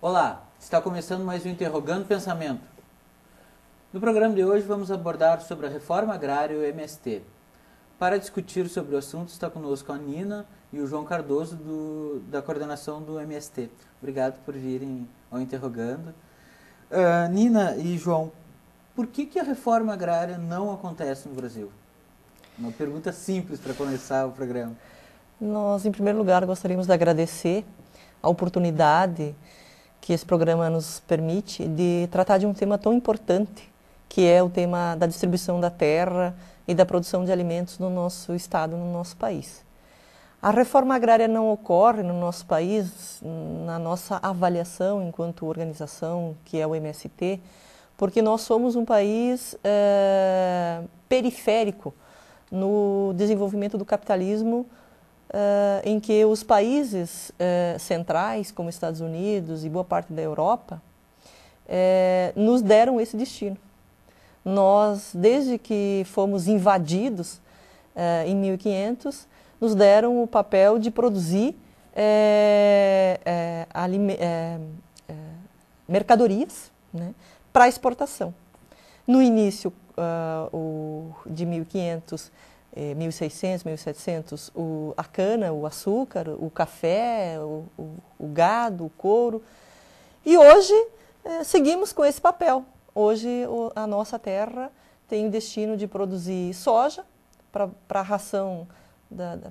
Olá, está começando mais um Interrogando Pensamento. No programa de hoje vamos abordar sobre a reforma agrária e o MST. Para discutir sobre o assunto está conosco a Nina e o João Cardoso da coordenação do MST. Obrigado por virem ao Interrogando. Nina e João, por que a reforma agrária não acontece no Brasil? Uma pergunta simples para começar o programa. Nós, em primeiro lugar, gostaríamos de agradecer a oportunidade que esse programa nos permite de tratar de um tema tão importante, que é o tema da distribuição da terra e da produção de alimentos no nosso estado, no nosso país. A reforma agrária não ocorre no nosso país, na nossa avaliação enquanto organização, que é o MST, porque nós somos um país periférico no desenvolvimento do capitalismo, em que os países centrais, como Estados Unidos e boa parte da Europa, nos deram esse destino. Nós, desde que fomos invadidos em 1500, nos deram o papel de produzir mercadorias, né, para exportação. No início de 1500, 1600, 1700, a cana, o açúcar, o café, o gado, o couro. E hoje seguimos com esse papel. Hoje a nossa terra tem o destino de produzir soja para a ração,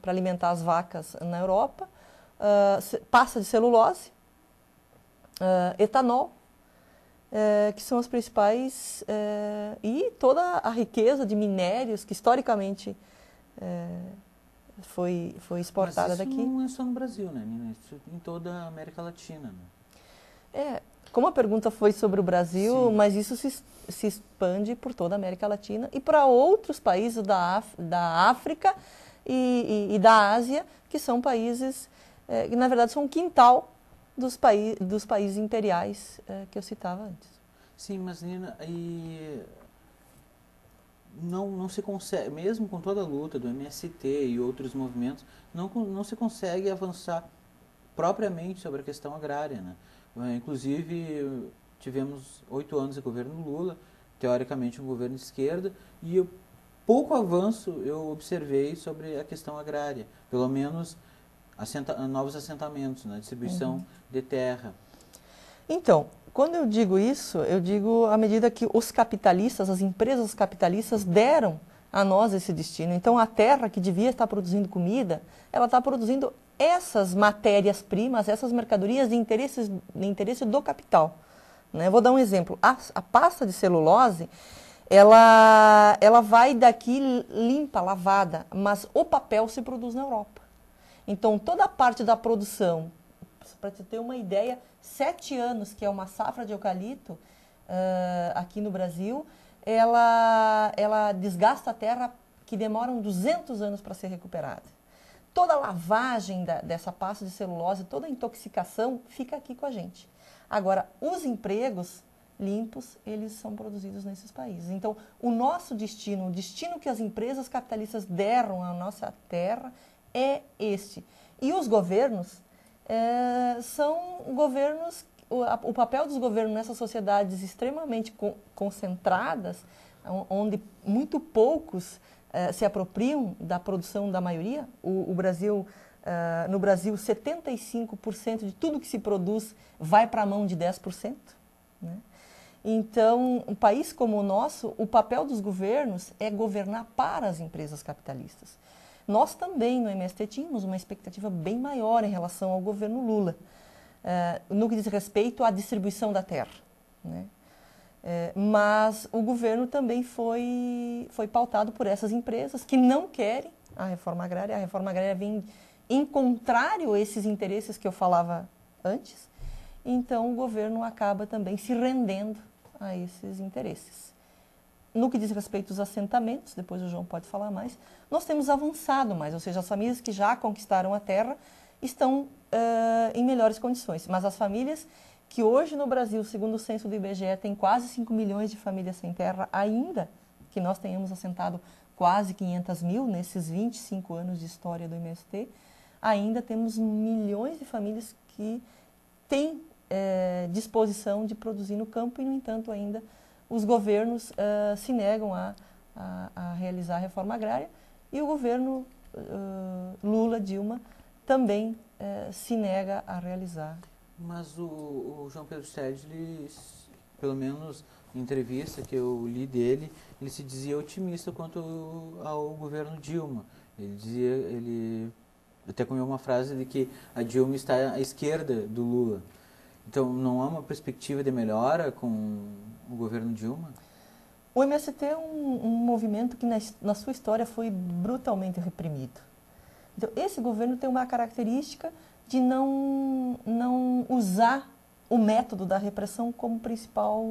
para alimentar as vacas na Europa, pasta de celulose, etanol, que são as principais, e toda a riqueza de minérios que historicamente foi exportada daqui. Mas isso não é só no Brasil, né, Nina? Isso em toda a América Latina, né? Como a pergunta foi sobre o Brasil, sim, mas isso se expande por toda a América Latina e para outros países da África e da Ásia, que são países que, na verdade, são um quintal dos países imperiais que eu citava antes. Sim, mas, Nina, não se consegue, mesmo com toda a luta do MST e outros movimentos, não se consegue avançar propriamente sobre a questão agrária, né? Inclusive, tivemos 8 anos de governo Lula, teoricamente um governo de esquerda, e pouco avanço eu observei sobre a questão agrária, pelo menos novos assentamentos, né? Distribuição de terra. Então, quando eu digo isso, eu digo à medida que os capitalistas, as empresas capitalistas deram a nós esse destino. Então, a terra que devia estar produzindo comida, ela está produzindo essas matérias-primas, essas mercadorias de interesse do capital. Né? Vou dar um exemplo. A pasta de celulose, ela vai daqui limpa, lavada, mas o papel se produz na Europa. Então, toda a parte da produção, para você ter uma ideia, 7 anos, que é uma safra de eucalipto aqui no Brasil, ela desgasta a terra que demoram 200 anos para ser recuperada. Toda a lavagem dessa pasta de celulose, toda a intoxicação fica aqui com a gente. Agora, os empregos limpos, eles são produzidos nesses países. Então, o nosso destino, o destino que as empresas capitalistas deram à nossa terra é este. E os governos são governos, o papel dos governos nessas sociedades extremamente concentradas, onde muito poucos se apropriam da produção da maioria. No Brasil, 75% de tudo que se produz vai para a mão de 10%. Né? Então, um país como o nosso, o papel dos governos é governar para as empresas capitalistas. Nós também, no MST, tínhamos uma expectativa bem maior em relação ao governo Lula, no que diz respeito à distribuição da terra. Né? Mas o governo também foi pautado por essas empresas que não querem a reforma agrária. A reforma agrária vem em contrário a esses interesses que eu falava antes. Então, o governo acaba também se rendendo a esses interesses. No que diz respeito aos assentamentos, depois o João pode falar mais, nós temos avançado mais, ou seja, as famílias que já conquistaram a terra estão em melhores condições. Mas as famílias que hoje no Brasil, segundo o censo do IBGE, tem quase 5 milhões de famílias sem terra, ainda que nós tenhamos assentado quase 500 mil nesses 25 anos de história do MST, ainda temos milhões de famílias que têm disposição de produzir no campo e, no entanto, ainda os governos se negam a realizar a reforma agrária e o governo Lula, Dilma, também se nega a realizar. Mas o João Pedro Stedley, pelo menos em entrevista que eu li dele, ele se dizia otimista quanto ao governo Dilma. Ele até comeu uma frase de que a Dilma está à esquerda do Lula. Então, não há uma perspectiva de melhora com o governo Dilma? O MST é um movimento que na sua história foi brutalmente reprimido. Então, esse governo tem uma característica de não usar o método da repressão como principal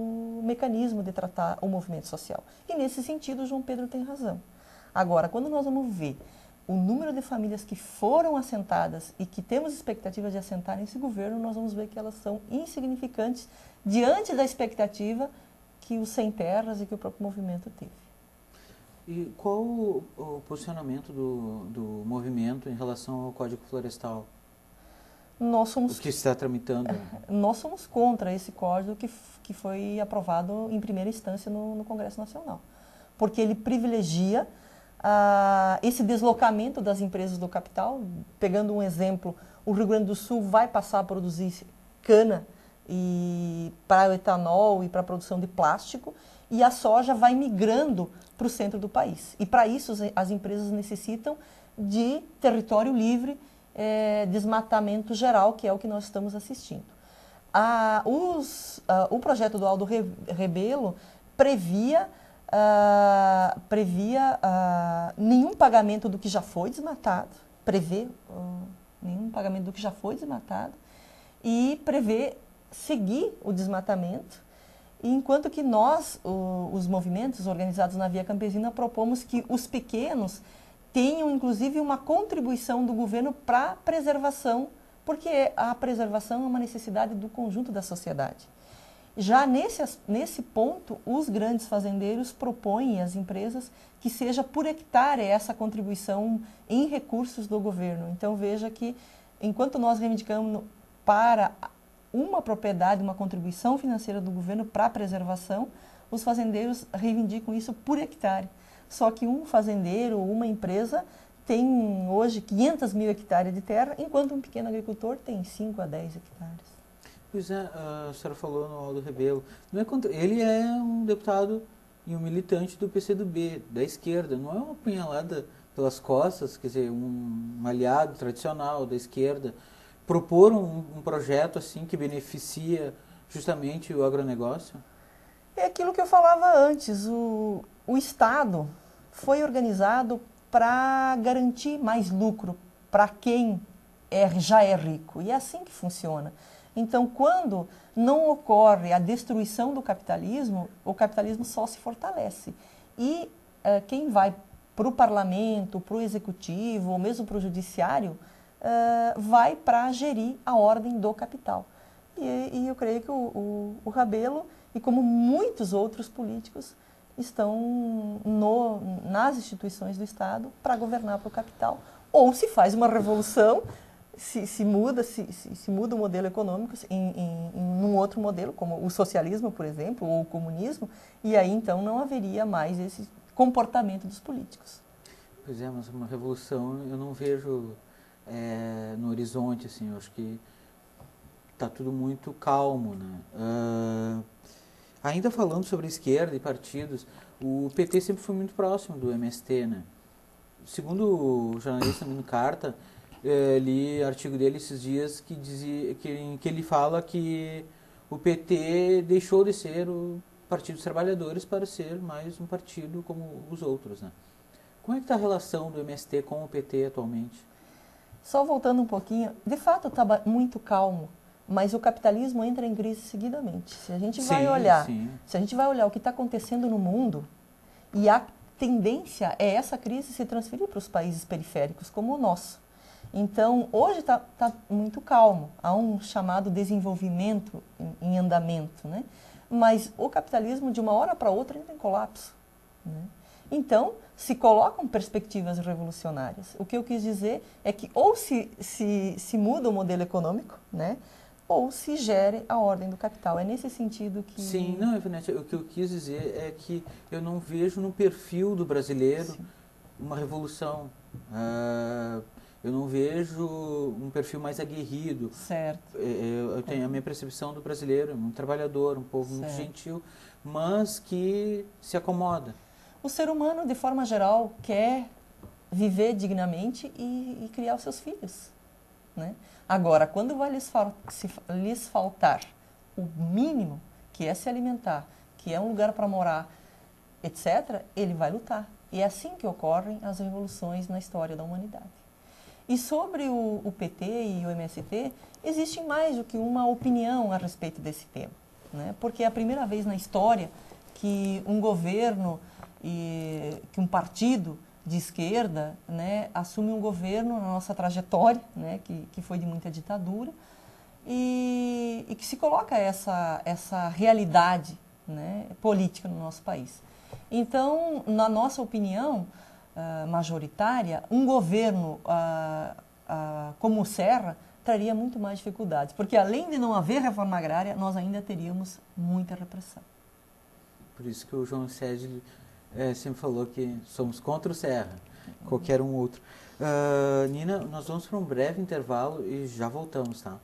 mecanismo de tratar o movimento social. E, nesse sentido, o João Pedro tem razão. Agora, quando nós vamos ver o número de famílias que foram assentadas e que temos expectativa de assentar nesse governo, nós vamos ver que elas são insignificantes diante da expectativa que o Sem Terras e que o próprio movimento teve. E qual o posicionamento do movimento em relação ao Código Florestal? O que está tramitando? Nós somos contra esse código que foi aprovado em primeira instância no Congresso Nacional, porque ele privilegia esse deslocamento das empresas do capital. Pegando um exemplo, o Rio Grande do Sul vai passar a produzir cana para o etanol e para a produção de plástico, e a soja vai migrando para o centro do país. E para isso as empresas necessitam de território livre, desmatamento geral, que é o que nós estamos assistindo. O projeto do Aldo Rebelo previa nenhum pagamento do que já foi desmatado, nenhum pagamento do que já foi desmatado, e prevê seguir o desmatamento, enquanto que nós, os movimentos organizados na Via Campesina, propomos que os pequenos tenham, inclusive, uma contribuição do governo para a preservação, porque a preservação é uma necessidade do conjunto da sociedade. Já nesse ponto, os grandes fazendeiros propõem às empresas que seja por hectare essa contribuição em recursos do governo. Então, veja que, enquanto nós reivindicamos para uma propriedade, uma contribuição financeira do governo para a preservação, os fazendeiros reivindicam isso por hectare. Só que um fazendeiro ou uma empresa tem hoje 500 mil hectares de terra, enquanto um pequeno agricultor tem 5 a 10 hectares. Pois é, a senhora falou no Aldo Rebelo. Ele é um deputado e um militante do PCdoB, da esquerda. Não é uma apunhalada pelas costas, quer dizer, um aliado tradicional da esquerda. Propor um projeto assim que beneficia justamente o agronegócio? É aquilo que eu falava antes. O Estado foi organizado para garantir mais lucro para quem já é rico. E é assim que funciona. Então, quando não ocorre a destruição do capitalismo, o capitalismo só se fortalece. E quem vai para o parlamento, para o executivo, ou mesmo para o judiciário, vai para gerir a ordem do capital. E eu creio que o Rebelo, e como muitos outros políticos, estão nas instituições do Estado para governar para o capital. Ou se faz uma revolução, se muda o modelo econômico em um outro modelo, como o socialismo, por exemplo, ou o comunismo, e aí então não haveria mais esse comportamento dos políticos. Pois é, mas uma revolução eu não vejo no horizonte, assim. Eu acho que está tudo muito calmo, né? Ainda falando sobre a esquerda e partidos, o PT sempre foi muito próximo do MST, né? Segundo o jornalista Mino Carta, li artigo dele esses dias em que ele fala que o PT deixou de ser o Partido dos Trabalhadores para ser mais um partido como os outros, né? Como é que está a relação do MST com o PT atualmente? Só voltando um pouquinho, de fato está muito calmo, mas o capitalismo entra em crise seguidamente. Se a gente vai olhar o que está acontecendo no mundo, e a tendência é essa crise se transferir para os países periféricos como o nosso. Então, hoje está muito calmo, há um chamado desenvolvimento em andamento, né? Mas o capitalismo, de uma hora para outra, entra em colapso, né? Então, se colocam perspectivas revolucionárias. O que eu quis dizer é que ou se muda o modelo econômico, né, ou se gere a ordem do capital. É nesse sentido que... Sim, não, Ivonete, o que eu quis dizer é que eu não vejo no perfil do brasileiro Sim. uma revolução. Eu não vejo um perfil mais aguerrido. Certo. Eu tenho a minha percepção do brasileiro, é muito trabalhador, um povo muito gentil, mas que se acomoda. O ser humano, de forma geral, quer viver dignamente e criar os seus filhos, né? Agora, quando vai lhes faltar o mínimo, que é se alimentar, que é um lugar para morar, etc., ele vai lutar. E é assim que ocorrem as revoluções na história da humanidade. E sobre o PT e o MST, existe mais do que uma opinião a respeito desse tema, né? Porque é a primeira vez na história que um governo e que um partido de esquerda, né, assume um governo na nossa trajetória, né, que foi de muita ditadura, e que se coloca essa realidade, né, política no nosso país. Então, na nossa opinião majoritária, um governo como o Serra traria muito mais dificuldades, porque além de não haver reforma agrária, nós ainda teríamos muita repressão. Por isso que o João Sérgio sempre falou que somos contra o Serra, qualquer um outro. Nina, nós vamos para um breve intervalo e já voltamos, tá?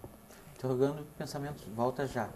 Interrogando pensamentos, volta já.